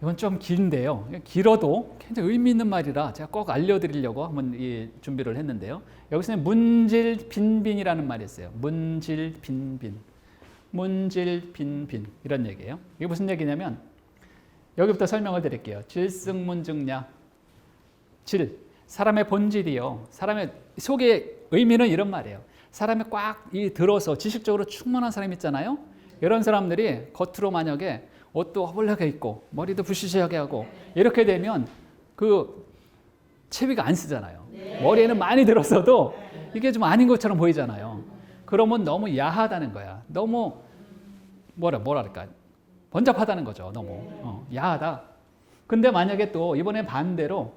Speaker 1: 이건 좀 긴데요. 길어도 굉장히 의미 있는 말이라 제가 꼭 알려드리려고 한번 준비를 했는데요. 여기서는 문질빈빈이라는 말이 있어요. 문질빈빈, 문질빈빈 이런 얘기예요. 이게 무슨 얘기냐면 여기부터 설명을 드릴게요. 질승문증야. 질, 사람의 본질이요. 사람의 속의 의미는 이런 말이에요. 사람이 꽉 들어서 지식적으로 충만한 사람 있잖아요. 이런 사람들이 겉으로 만약에 옷도 허벌나게 입고 머리도 부시시하게 하고 이렇게 되면 그 체위가 안 쓰잖아요. 머리에는 많이 들었어도 이게 좀 아닌 것처럼 보이잖아요. 그러면 너무 야하다는 거야. 너무 뭐랄까 번잡하다는 거죠. 너무 야하다. 근데 만약에 또 이번에 반대로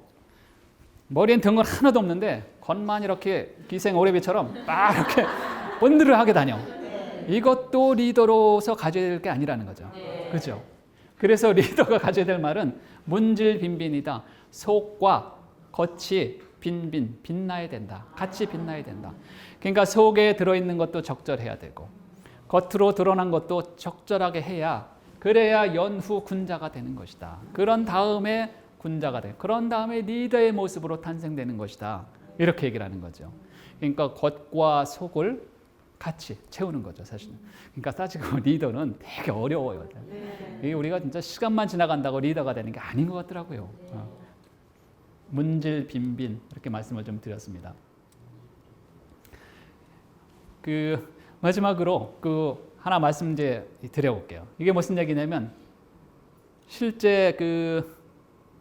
Speaker 1: 머리엔 덩어리 하나도 없는데 겉만 이렇게 기생 오래비처럼 막 이렇게 번들하게 다녀. 이것도 리더로서 가져야 될 게 아니라는 거죠. 그렇죠? 그래서 리더가 가져야 될 말은 문질빈빈이다. 속과 겉이 빈빈, 빛나야 된다. 같이 빛나야 된다. 그러니까 속에 들어있는 것도 적절해야 되고 겉으로 드러난 것도 적절하게 해야 그래야 연후 군자가 되는 것이다. 그런 다음에 군자가 돼. 그런 다음에 리더의 모습으로 탄생되는 것이다. 이렇게 얘기를 하는 거죠. 그러니까 겉과 속을 같이 채우는 거죠, 사실은. 그러니까 따지고 리더는 되게 어려워요. 이게 우리가 진짜 시간만 지나간다고 리더가 되는 게 아닌 것 같더라고요. 문질빈빈 이렇게 말씀을 좀 드렸습니다. 그 마지막으로 그 하나 말씀 이제 드려볼게요. 이게 무슨 얘기냐면 실제 그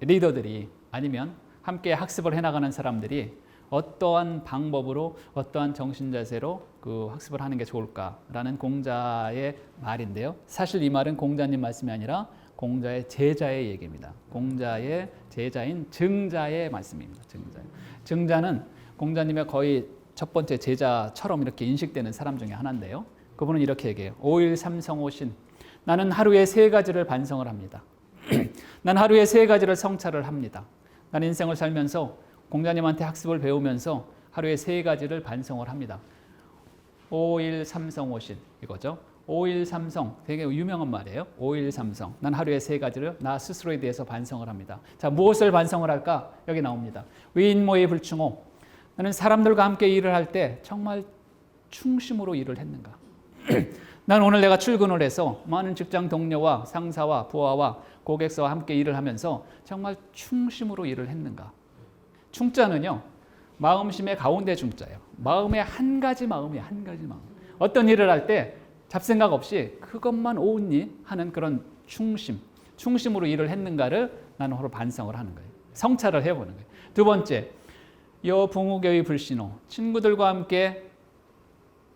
Speaker 1: 리더들이 아니면 함께 학습을 해나가는 사람들이 어떠한 방법으로 어떠한 정신자세로 그 학습을 하는 게 좋을까라는 공자의 말인데요. 사실 이 말은 공자님 말씀이 아니라 공자의 제자의 얘기입니다. 공자의 제자인 증자의 말씀입니다. 증자는 공자님의 거의 첫 번째 제자처럼 이렇게 인식되는 사람 중에 하나인데요. 그분은 이렇게 얘기해요. 5.13성오신 나는 하루에 3가지를 반성을 합니다. 난 하루에 3가지를 성찰을 합니다. 난 인생을 살면서 공자님한테 학습을 배우면서 하루에 3가지를 반성을 합니다. 5.13성오신 이거죠. 5.13성 되게 유명한 말이에요. 5.13성 난 하루에 3가지를 나 스스로에 대해서 반성을 합니다. 자, 무엇을 반성을 할까? 여기 나옵니다. 위인모의 불충호 나는 사람들과 함께 일을 할 때 정말 충심으로 일을 했는가? 난 오늘 내가 출근을 해서 많은 직장 동료와 상사와 부하와 고객사와 함께 일을 하면서 정말 충심으로 일을 했는가? 충자는요, 마음심의 가운데 중자예요. 마음의 한 가지 마음이에요. 한 가지 마음. 어떤 일을 할 때 잡생각 없이 그것만 옳니 하는 그런 충심으로 일을 했는가를 나는 서로 반성을 하는 거예요. 성찰을 해보는 거예요. 두 번째, 여붕우교의 불신호. 친구들과 함께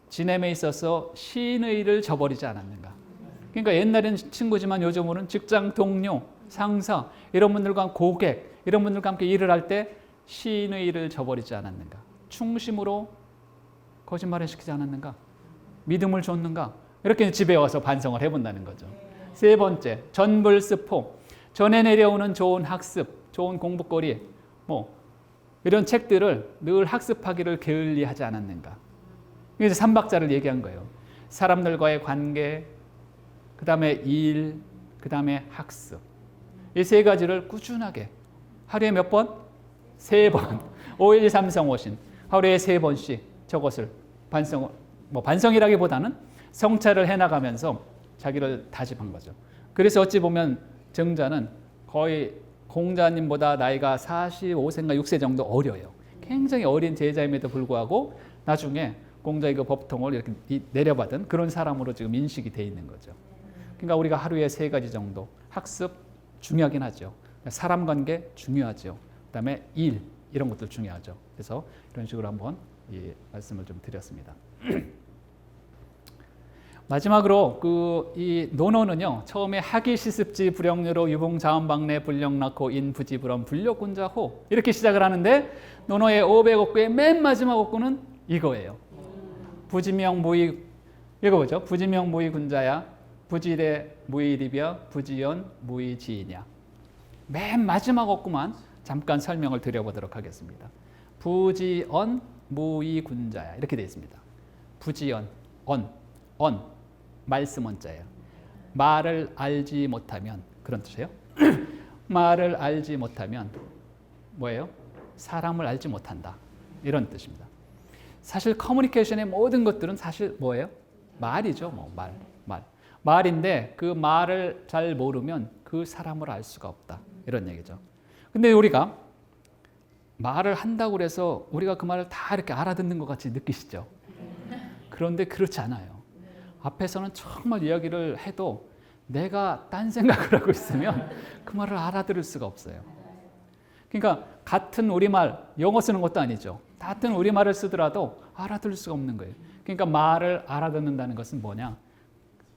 Speaker 1: 지냄에 있어서 신의를 저버리지 않았는가. 그러니까 옛날에는 친구지만 요즘은 직장 동료, 상사 이런 분들과 고객 이런 분들과 함께 일을 할 때 신의를 저버리지 않았는가. 충심으로 거짓말을 시키지 않았는가. 믿음을 줬는가. 이렇게 집에 와서 반성을 해본다는 거죠. 세 번째, 전불습호. 전에 내려오는 좋은 학습, 좋은 공부거리 이런 책들을 늘 학습하기를 게을리하지 않았는가. 그래서 3박자를 얘기한 거예요. 사람들과의 관계, 그 다음에 일, 그 다음에 학습. 이 3가지를 꾸준하게 하루에 몇 번? 3번. 5.13성오신 하루에 3번씩 저것을 반성이라기보다는 성찰을 해나가면서 자기를 다짐한 거죠. 그래서 어찌 보면 정자는 거의 공자님보다 나이가 45세인가 6세 정도 어려요. 굉장히 어린 제자임에도 불구하고 나중에 공자의 그 법통을 이렇게 내려받은 그런 사람으로 지금 인식이 돼 있는 거죠. 그러니까 우리가 하루에 3가지 정도 학습 중요하긴 하죠. 사람 관계 중요하죠. 그다음에 일 이런 것도 중요하죠. 그래서 이런 식으로 한번 말씀을 좀 드렸습니다. 마지막으로 이 논어는요. 처음에 하기시습지 불영유로 유봉자원방내 불령낙호 인부지불엄 불력군자호 이렇게 시작을 하는데 논어의 500억구의 맨 마지막 억구는 이거예요. 부지명 무의 읽어보죠. 부지명 무의 군자야 부지래 무의리벼 부지연 무의지이냐. 맨 마지막 억구만 잠깐 설명을 드려보도록 하겠습니다. 부지언 무의군자야 이렇게 되어 있습니다. 부지언 말씀 원자예요. 말을 알지 못하면 그런 뜻이에요. 말을 알지 못하면 뭐예요? 사람을 알지 못한다. 이런 뜻입니다. 사실 커뮤니케이션의 모든 것들은 사실 뭐예요? 말이죠. 뭐 말. 말인데 그 말을 잘 모르면 그 사람을 알 수가 없다. 이런 얘기죠. 근데 우리가 말을 한다고 해서 우리가 그 말을 다 이렇게 알아듣는 것 같이 느끼시죠? 그런데 그렇지 않아요. 앞에서는 정말 이야기를 해도 내가 딴 생각을 하고 있으면 그 말을 알아들을 수가 없어요. 그러니까 같은 우리말, 영어 쓰는 것도 아니죠. 같은 우리말을 쓰더라도 알아들을 수가 없는 거예요. 그러니까 말을 알아듣는다는 것은 뭐냐?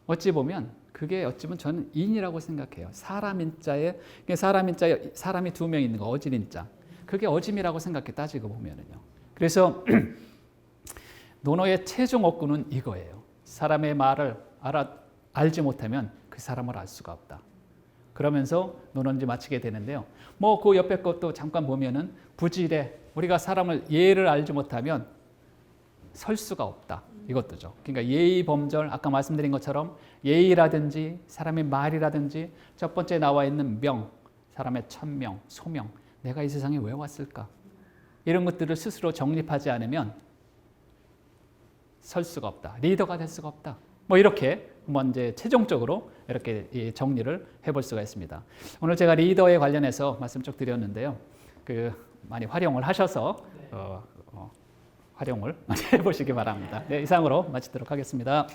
Speaker 1: 어찌 보면 그게 저는 인이라고 생각해요. 사람인자에 사람이 두 명 있는 거 어질인자. 그게 어짐이라고 생각해 따지고 보면은요. 그래서 논어의 최종 어구는 이거예요. 사람의 말을 알지 못하면 그 사람을 알 수가 없다. 그러면서 논어인지 마치게 되는데요. 뭐 그 옆에 것도 잠깐 보면은 부질에 우리가 사람을 예를 알지 못하면 설 수가 없다. 이것도죠. 그러니까 예의 범절 아까 말씀드린 것처럼 예의라든지 사람의 말이라든지 첫 번째 나와 있는 명, 사람의 천명, 소명, 내가 이 세상에 왜 왔을까? 이런 것들을 스스로 정립하지 않으면 설 수가 없다. 리더가 될 수가 없다. 뭐 이렇게 한번 이제 최종적으로 이렇게 정리를 해볼 수가 있습니다. 오늘 제가 리더에 관련해서 말씀 쭉 드렸는데요. 많이 활용을 하셔서 활용을 많이 해보시기 바랍니다. 네, 이상으로 마치도록 하겠습니다.